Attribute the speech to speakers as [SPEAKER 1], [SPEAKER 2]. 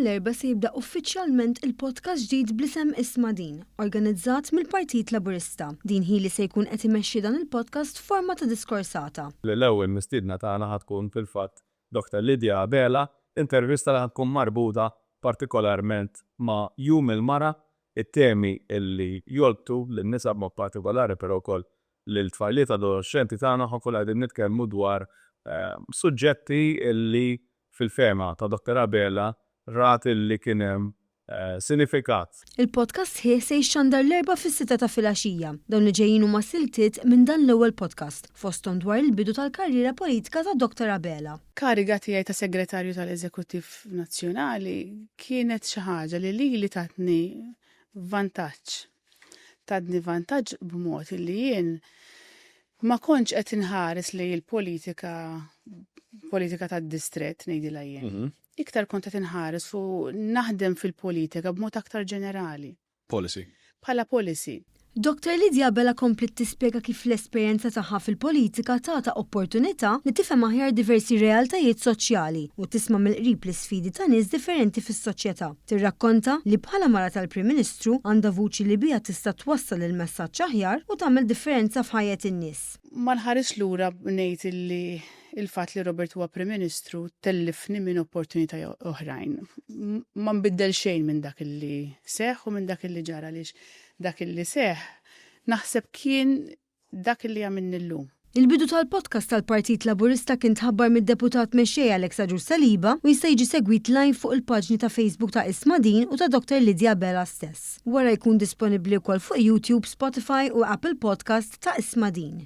[SPEAKER 1] l-erba se jibda uffiċjalment il-podcast ġdid bl-isem Isma' Din, organizzat mill-Partit Laburista. Din hi li se jkun qed imexxi dan il-podcast forma ta' diskorsata.
[SPEAKER 2] L-ewwel mistiedna tagħna ħatkun fil-fatt Dr. Lidja Abela, intervista li ħatkun marbuta partikolarment ma' Jum il-Mara, it-temi illi jolbtu lin-nisa b'mod partikolari però wkoll l-tfajliet adolescenti tagħna ħankun qegħdin nitkellmu dwar suġġetti illi fil-fema ta' Dr. Abela rat illi kien hemm sinifikat.
[SPEAKER 1] Il-podcast se jxandar l-erba' fis-6 ta' filgħaxija. Dawn li ġejjin huma siltiet minn dan l-ewwel podcast fosthom dwar il-bidu tal-karriera politika ta' Dr. Abela.
[SPEAKER 3] Kariga tiegħi ta' segretarju tal-Eżekuttiv Nazzjonali kienet xi ħaġa li tatni vantaġġ. Tadni vantaġġ b'mod li jien ma kontx qed inħares li l-politika tad-distrett ngħidilha jien. Iktar kont qed inħares u naħdem fil-politika b'mod aktar ġenerali.
[SPEAKER 2] Policy.
[SPEAKER 3] Bħala policy.
[SPEAKER 1] Dr. Lidja Abela komplet tispjega kif l-esperjenza tagħha fil-politika tagħta opportunità li tifhem aħjar diversi realtajiet soċjali u tisma' mill-qrib l-isfidi ta' nies differenti fis-soċjetà. Tirrakkonta li bħala mara tal-Prim Ministru għandha vuċi li biha tista' twassal il-messaġġ aħjar u tagħmel differenza f'ħajja in-nies.
[SPEAKER 3] Ma nħares lura ngħid illi il-fatt li Robert huwa Prim Ministru tellifni minn opportunità oħrajn. Ma nbiddel xejn minn dak illi seħħ u minn dak illi ġara għaliex dak illi seħ, naħseb kien dak illi għamilni llum.
[SPEAKER 1] Il-bidu tal-podcast tal-Partit Laburista kien tħabbar mid-deputat mexxej Alex Aġur Saliba u jista' jiġi segwit live fuq il-paġni ta' Facebook ta' Isma' Din u ta' Dr. Lidja Abela stess. Wara jkun disponibbli wkoll fuq YouTube, Spotify u Apple Podcast ta' Isma' Din.